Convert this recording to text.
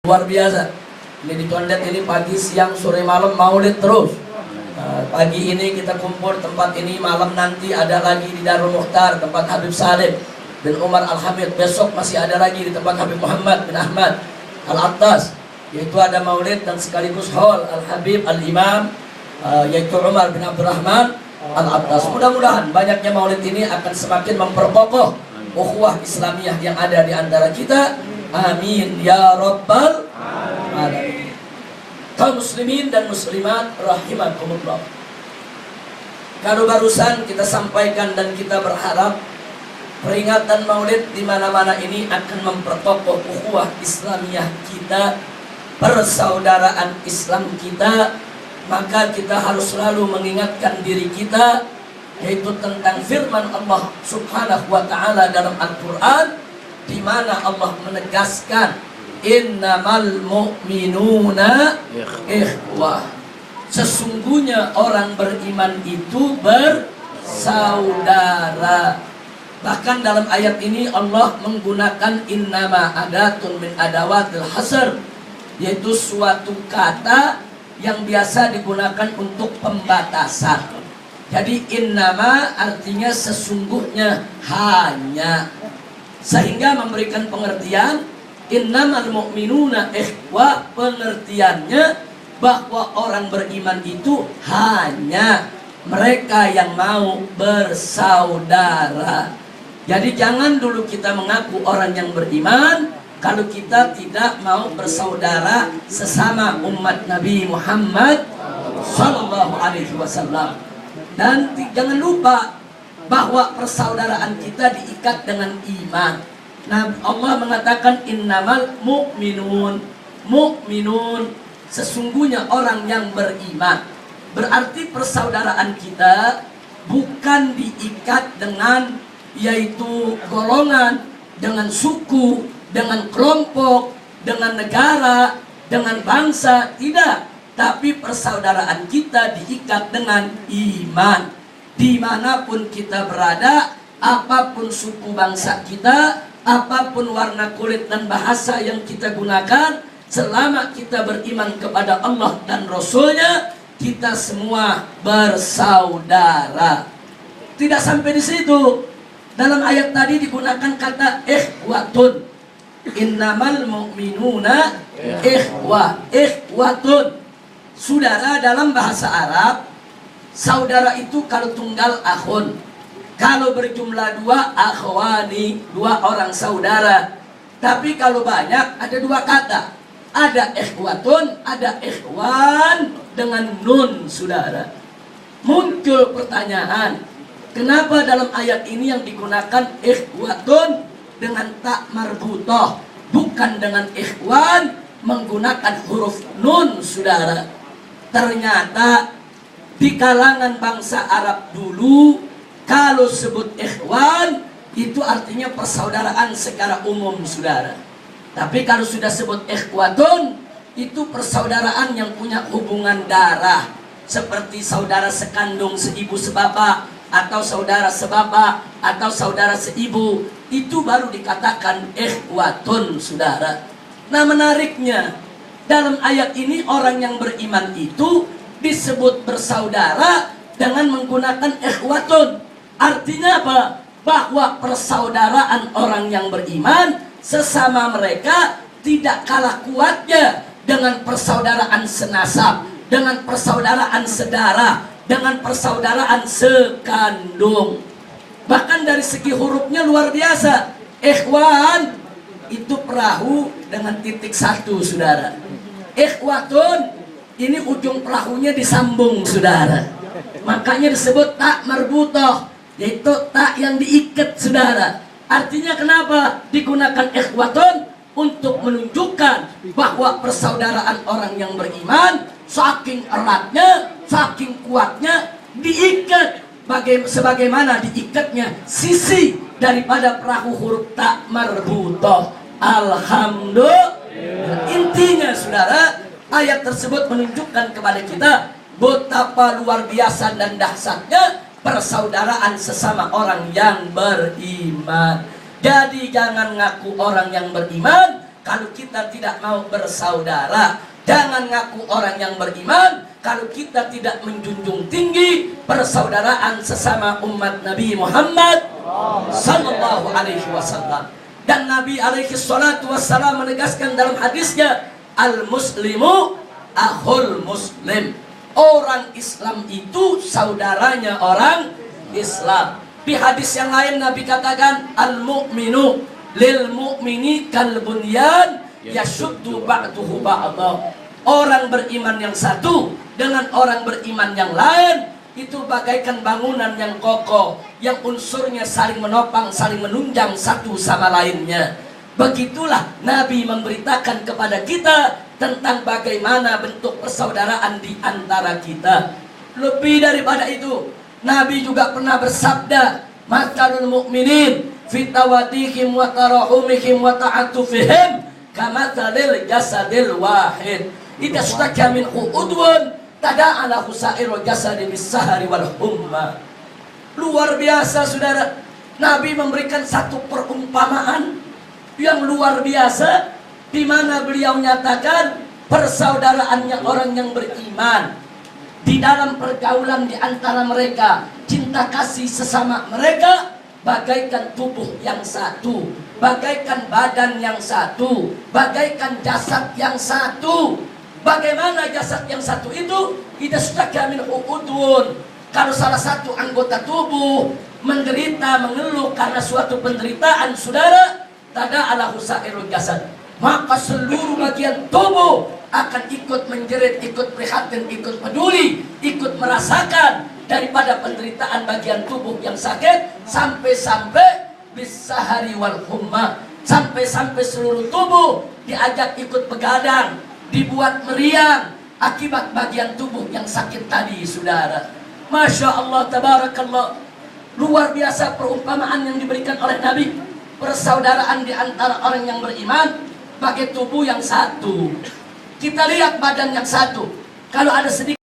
Luar biasa. Ini di Condet ini pagi, siang, sore, malam maulid terus. Pagi ini kita kumpul tempat ini, malam nanti ada lagi di Darul Mukhtar tempat Habib Salim bin Umar Al-Hamid. Besok masih ada lagi di tempat Habib Muhammad bin Ahmad Al-Attas, yaitu ada maulid dan sekaligus haul Al-Habib Al-Imam yaitu Umar bin Abdurrahman Al-Attas. Mudah-mudahan banyaknya maulid ini akan semakin memperkokoh ukhuwah Islamiyah yang ada di antara kita. Amin ya rabbal alamin. Kaum muslimin dan muslimat rahimakumullah. Kalau barusan kita sampaikan dan kita berharap peringatan maulid di mana-mana ini akan memperkokoh ukhuwah Islamiyah kita, persaudaraan Islam kita, maka kita harus selalu mengingatkan diri kita, yaitu tentang firman Allah Subhanahu wa taala dalam Al-Qur'an, di mana Allah menegaskan innamal mu'minuna ikhwah. Sesungguhnya orang beriman itu bersaudara. Bahkan dalam ayat ini Allah menggunakan innama adatun min adawatil hasr, yaitu suatu kata yang biasa digunakan untuk pembatasan. Jadi innama artinya sesungguhnya, hanya, sehingga memberikan pengertian innamal mu'minuna ikhwah, pengertiannya bahwa orang beriman itu hanya mereka yang mau bersaudara. Jadi jangan dulu kita mengaku orang yang beriman kalau kita tidak mau bersaudara sesama umat Nabi Muhammad sallallahu alaihi wasallam. Dan jangan lupa bahwa persaudaraan kita diikat dengan iman. Nah, Allah mengatakan innamal mu'minun, mu'minun, sesungguhnya orang yang beriman. Berarti persaudaraan kita bukan diikat dengan yaitu golongan, dengan suku, dengan kelompok, dengan negara, dengan bangsa, tidak. Tapi persaudaraan kita diikat dengan iman. Dimanapun kita berada, apapun suku bangsa kita, apapun warna kulit dan bahasa yang kita gunakan, selama kita beriman kepada Allah dan Rasulnya, kita semua bersaudara. Tidak sampai di situ. Dalam ayat tadi digunakan kata ikhwatun. Innamal mu'minuna ikhwah. Ikhwatun. Saudara dalam bahasa Arab, saudara itu kalau tunggal akhun. Kalau berjumlah dua, akhwani, dua orang saudara. Tapi kalau banyak, ada dua kata. Ada ikhwatun, ada ikhwan dengan nun, saudara. Muncul pertanyaan, kenapa dalam ayat ini yang digunakan ikhwatun dengan tak marbutoh, bukan dengan ikhwan menggunakan huruf nun, saudara? Ternyata di kalangan bangsa Arab dulu, kalau sebut ikhwan, itu artinya persaudaraan secara umum, saudara. Tapi kalau sudah sebut ikhwatun, itu persaudaraan yang punya hubungan darah. Seperti saudara sekandung, seibu sebapak, atau saudara sebapak, atau saudara seibu. Itu baru dikatakan ikhwatun, saudara. Nah, menariknya, dalam ayat ini orang yang beriman itu disebut bersaudara dengan menggunakan ikhwatun. Artinya apa? Bahwa persaudaraan orang yang beriman sesama mereka tidak kalah kuatnya dengan persaudaraan senasab, dengan persaudaraan sedarah, dengan persaudaraan sekandung. Bahkan dari segi hurufnya luar biasa. Ikhwan itu perahu dengan titik satu, saudara. Ikhwatun ini ujung perahunya disambung, saudara. Makanya disebut tak marbutoh, yaitu tak yang diikat, saudara. Artinya kenapa digunakan ikhwatun? Untuk menunjukkan bahwa persaudaraan orang yang beriman saking eratnya, saking kuatnya, diikat sebagaimana diikatnya sisi daripada perahu huruf tak marbutoh. Alhamdulillah. Intinya, saudara, ayat tersebut menunjukkan kepada kita betapa luar biasa dan dahsyatnya persaudaraan sesama orang yang beriman. Jadi jangan ngaku orang yang beriman kalau kita tidak mau bersaudara. Jangan ngaku orang yang beriman kalau kita tidak menjunjung tinggi persaudaraan sesama umat Nabi Muhammad sallallahu alaihi wasallam. Dan Nabi alaihi salatu wassalam menegaskan dalam hadisnya, al-muslimu akhul muslim. Orang Islam itu saudaranya orang Islam. Di hadis yang lain Nabi katakan, al-mu'minu lil mu'mini kal bunyan yashuddu ba'duhu ba'dah. Orang beriman yang satu dengan orang beriman yang lain itu bagaikan bangunan yang kokoh, yang unsurnya saling menopang, saling menunjang satu sama lainnya. Begitulah Nabi memberitakan kepada kita tentang bagaimana bentuk persaudaraan di antara kita. Lebih daripada itu, Nabi juga pernah bersabda, "Matsalul mu'minin fi tawaddihim wa tarahumihim wa ta'atufihim kamatsalil jasadil wahid. Idza staka minhu udwun tada'ala husairul jasadi bis-sahari wal humma." Luar biasa saudara. Nabi memberikan satu perumpamaan yang luar biasa, di mana beliau nyatakan persaudaraannya orang yang beriman di dalam pergaulan di antara mereka, cinta kasih sesama mereka bagaikan tubuh yang satu, bagaikan badan yang satu, bagaikan jasad yang satu. Bagaimana jasad yang satu itu? Idza staka minhu udwun. Kalau salah satu anggota tubuh menderita, mengeluh karena suatu penderitaan, saudara, tada'ala husairul jasad, maka seluruh bagian tubuh akan ikut menjerit, ikut prihatin, ikut peduli, ikut merasakan daripada penderitaan bagian tubuh yang sakit, sampai-sampai bis-sahari wal humma, sampai-sampai seluruh tubuh diajak ikut begadang, dibuat meriang akibat bagian tubuh yang sakit tadi, saudara. Masya Allah, tabarakallah. Luar biasa perumpamaan yang diberikan oleh Nabi. Persaudaraan di antara orang yang beriman bagai tubuh yang satu. Kita lihat badan yang satu. Kalau ada sedikit